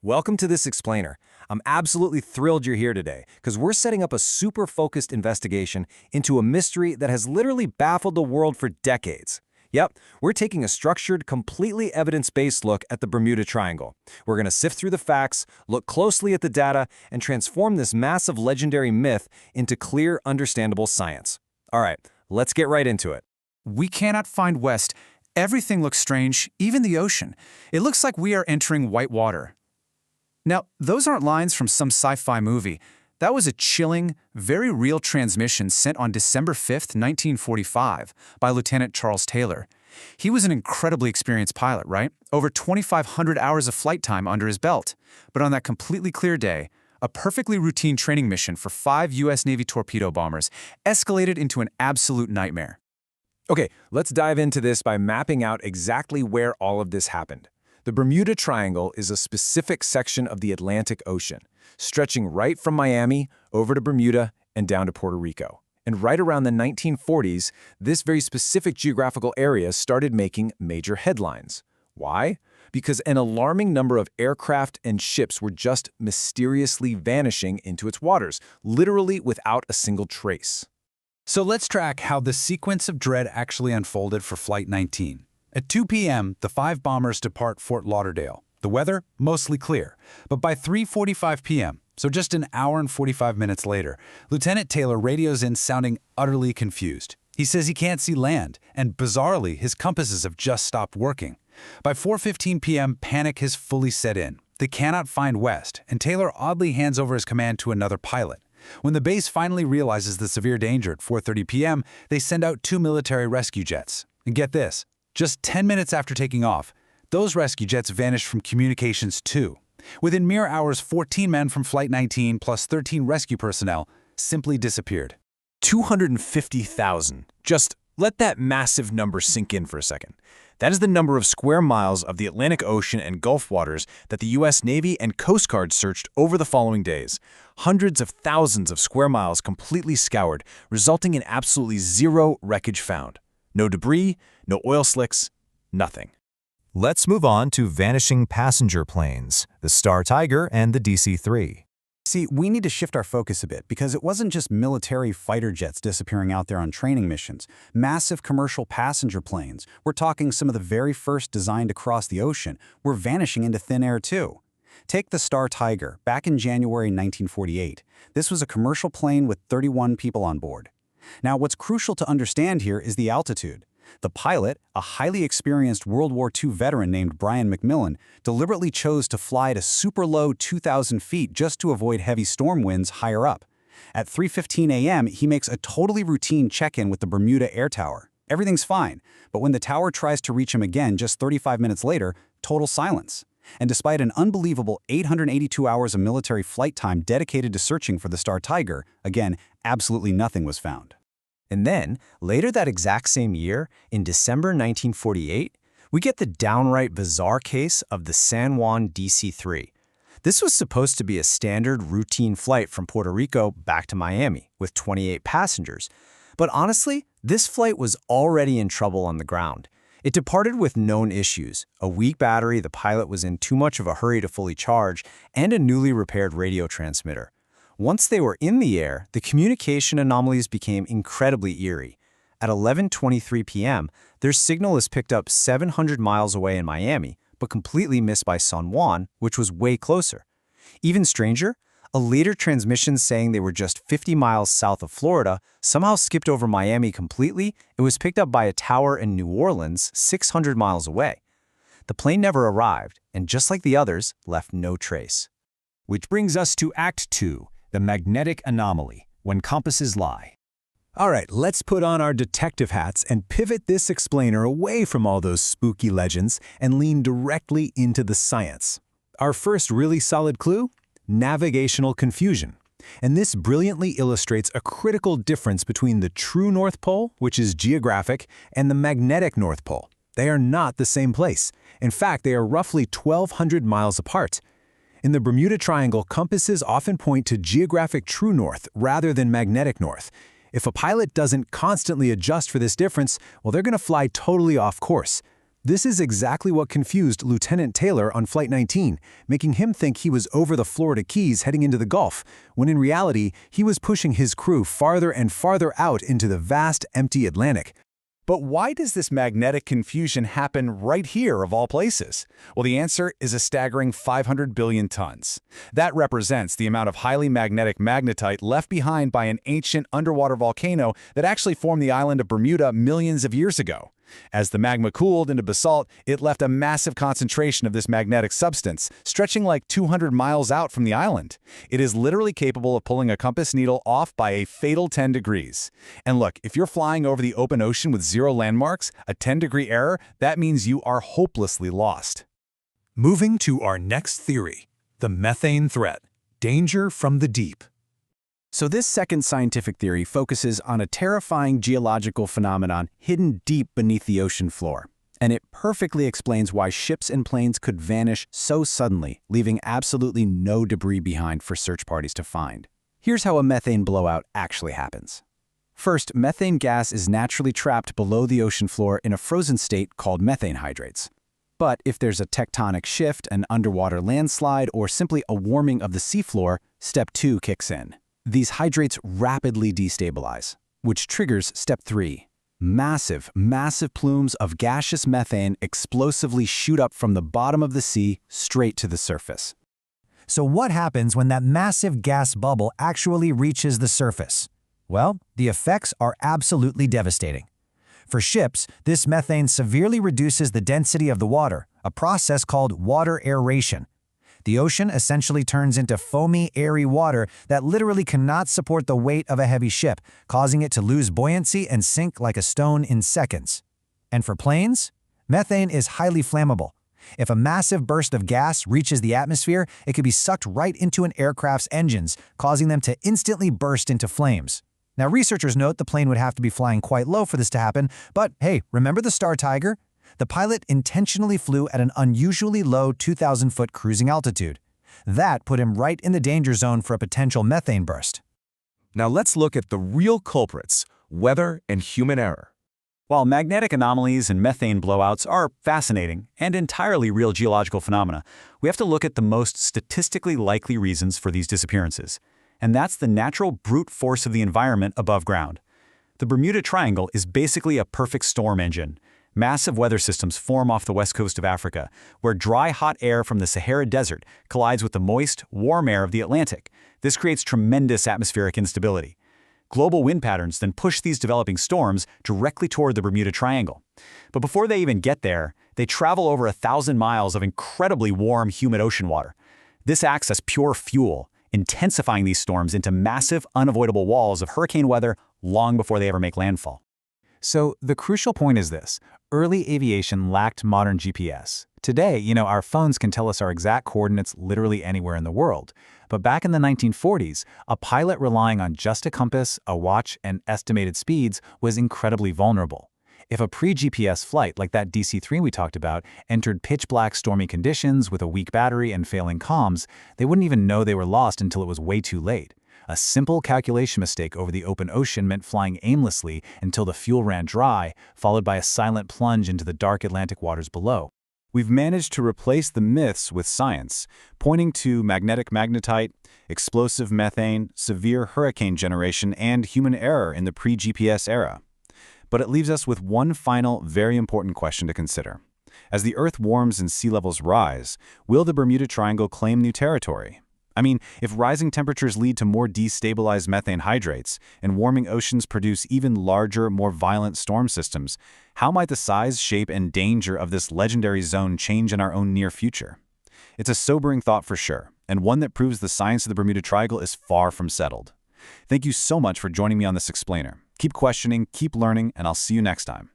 Welcome to this explainer. I'm absolutely thrilled you're here today because we're setting up a super focused investigation into a mystery that has literally baffled the world for decades. Yep, we're taking a structured, completely evidence-based look at the Bermuda Triangle. We're going to sift through the facts, look closely at the data, and transform this massive legendary myth into clear, understandable science. All right, let's get right into it. We cannot find west. Everything looks strange, even the ocean. It looks like we are entering white water. Now, those aren't lines from some sci-fi movie. That was a chilling, very real transmission sent on December 5th, 1945, by Lieutenant Charles Taylor. He was an incredibly experienced pilot, right? Over 2,500 hours of flight time under his belt. But on that completely clear day, a perfectly routine training mission for 5 U.S. Navy torpedo bombers escalated into an absolute nightmare. Okay, let's dive into this by mapping out exactly where all of this happened. The Bermuda Triangle is a specific section of the Atlantic Ocean, stretching right from Miami over to Bermuda and down to Puerto Rico. And right around the 1940s, this very specific geographical area started making major headlines. Why? Because an alarming number of aircraft and ships were just mysteriously vanishing into its waters, literally without a single trace. So let's track how the sequence of dread actually unfolded for Flight 19. At 2 p.m., the 5 bombers depart Fort Lauderdale. The weather, mostly clear. But by 3:45 p.m., so just an hour and 45 minutes later, Lieutenant Taylor radios in sounding utterly confused. He says he can't see land, and bizarrely, his compasses have just stopped working. By 4:15 p.m., panic has fully set in. They cannot find west, and Taylor oddly hands over his command to another pilot. When the base finally realizes the severe danger at 4:30 p.m., they send out 2 military rescue jets. And get this. Just 10 minutes after taking off, those rescue jets vanished from communications too. Within mere hours, 14 men from Flight 19 plus 13 rescue personnel simply disappeared. 250,000. Just let that massive number sink in for a second. That is the number of square miles of the Atlantic Ocean and Gulf waters that the U.S. Navy and Coast Guard searched over the following days. Hundreds of thousands of square miles completely scoured, resulting in absolutely zero wreckage found. No debris, no oil slicks, nothing. Let's move on to vanishing passenger planes, the Star Tiger and the DC-3. See, we need to shift our focus a bit because it wasn't just military fighter jets disappearing out there on training missions. Massive commercial passenger planes, we're talking some of the very first designed to cross the ocean, were vanishing into thin air too. Take the Star Tiger, back in January 1948. This was a commercial plane with 31 people on board. Now, what's crucial to understand here is the altitude. The pilot, a highly experienced World War II veteran named Brian McMillan, deliberately chose to fly at a super low 2,000 feet just to avoid heavy storm winds higher up. At 3:15 a.m., he makes a totally routine check-in with the Bermuda Air Tower. Everything's fine, but when the tower tries to reach him again just 35 minutes later, total silence. And despite an unbelievable 882 hours of military flight time dedicated to searching for the Star Tiger, again, absolutely nothing was found. And then, later that exact same year, in December 1948, we get the downright bizarre case of the San Juan DC-3. This was supposed to be a standard routine flight from Puerto Rico back to Miami with 28 passengers. But honestly, this flight was already in trouble on the ground. It departed with known issues: a weak battery the pilot was in too much of a hurry to fully charge, and a newly repaired radio transmitter. Once they were in the air, the communication anomalies became incredibly eerie. At 11:23 p.m., their signal is picked up 700 miles away in Miami, but completely missed by San Juan, which was way closer. Even stranger, a later transmission saying they were just 50 miles south of Florida somehow skipped over Miami completely. It was picked up by a tower in New Orleans, 600 miles away. The plane never arrived, and just like the others, left no trace. Which brings us to Act 2, the magnetic anomaly, when compasses lie. All right, let's put on our detective hats and pivot this explainer away from all those spooky legends and lean directly into the science. Our first really solid clue? Navigational confusion. And this brilliantly illustrates a critical difference between the true North Pole, which is geographic, and the magnetic North Pole. They are not the same place. In fact, they are roughly 1,200 miles apart. In the Bermuda Triangle, compasses often point to geographic true north rather than magnetic north. If a pilot doesn't constantly adjust for this difference, well, they're going to fly totally off course. This is exactly what confused Lieutenant Taylor on Flight 19, making him think he was over the Florida Keys heading into the Gulf, when in reality, he was pushing his crew farther and farther out into the vast, empty Atlantic. But why does this magnetic confusion happen right here of all places? Well, the answer is a staggering 500 billion tons. That represents the amount of highly magnetic magnetite left behind by an ancient underwater volcano that actually formed the island of Bermuda millions of years ago. As the magma cooled into basalt, it left a massive concentration of this magnetic substance, stretching like 200 miles out from the island. It is literally capable of pulling a compass needle off by a fatal 10 degrees. And look, if you're flying over the open ocean with zero landmarks, a 10-degree error, that means you are hopelessly lost. Moving to our next theory, the methane threat, danger from the deep. So this second scientific theory focuses on a terrifying geological phenomenon hidden deep beneath the ocean floor. And it perfectly explains why ships and planes could vanish so suddenly, leaving absolutely no debris behind for search parties to find. Here's how a methane blowout actually happens. First, methane gas is naturally trapped below the ocean floor in a frozen state called methane hydrates. But if there's a tectonic shift, an underwater landslide, or simply a warming of the seafloor, step 2 kicks in. These hydrates rapidly destabilize, which triggers step 3. Massive plumes of gaseous methane explosively shoot up from the bottom of the sea straight to the surface. So what happens when that massive gas bubble actually reaches the surface? Well, the effects are absolutely devastating. For ships, this methane severely reduces the density of the water, a process called water aeration. The ocean essentially turns into foamy, airy water that literally cannot support the weight of a heavy ship, causing it to lose buoyancy and sink like a stone in seconds. And for planes, methane is highly flammable. If a massive burst of gas reaches the atmosphere, it could be sucked right into an aircraft's engines, causing them to instantly burst into flames. Now, researchers note the plane would have to be flying quite low for this to happen, but hey, remember the Star Tiger? The pilot intentionally flew at an unusually low 2,000-foot cruising altitude. That put him right in the danger zone for a potential methane burst. Now let's look at the real culprits, weather and human error. While magnetic anomalies and methane blowouts are fascinating and entirely real geological phenomena, we have to look at the most statistically likely reasons for these disappearances. And that's the natural brute force of the environment above ground. The Bermuda Triangle is basically a perfect storm engine. Massive weather systems form off the west coast of Africa, where dry, hot air from the Sahara Desert collides with the moist, warm air of the Atlantic. This creates tremendous atmospheric instability. Global wind patterns then push these developing storms directly toward the Bermuda Triangle. But before they even get there, they travel over 1,000 miles of incredibly warm, humid ocean water. This acts as pure fuel, intensifying these storms into massive, unavoidable walls of hurricane weather long before they ever make landfall. So the crucial point is this. Early aviation lacked modern GPS. Today, our phones can tell us our exact coordinates literally anywhere in the world. But back in the 1940s, a pilot relying on just a compass, a watch, and estimated speeds was incredibly vulnerable. If a pre-GPS flight like that DC-3 we talked about entered pitch-black stormy conditions with a weak battery and failing comms, they wouldn't even know they were lost until it was way too late. A simple calculation mistake over the open ocean meant flying aimlessly until the fuel ran dry, followed by a silent plunge into the dark Atlantic waters below. We've managed to replace the myths with science, pointing to magnetic magnetite, explosive methane, severe hurricane generation, and human error in the pre-GPS era. But it leaves us with one final, very important question to consider. As the Earth warms and sea levels rise, will the Bermuda Triangle claim new territory? I mean, if rising temperatures lead to more destabilized methane hydrates and warming oceans produce even larger, more violent storm systems, how might the size, shape, and danger of this legendary zone change in our own near future? It's a sobering thought for sure, and one that proves the science of the Bermuda Triangle is far from settled. Thank you so much for joining me on this explainer. Keep questioning, keep learning, and I'll see you next time.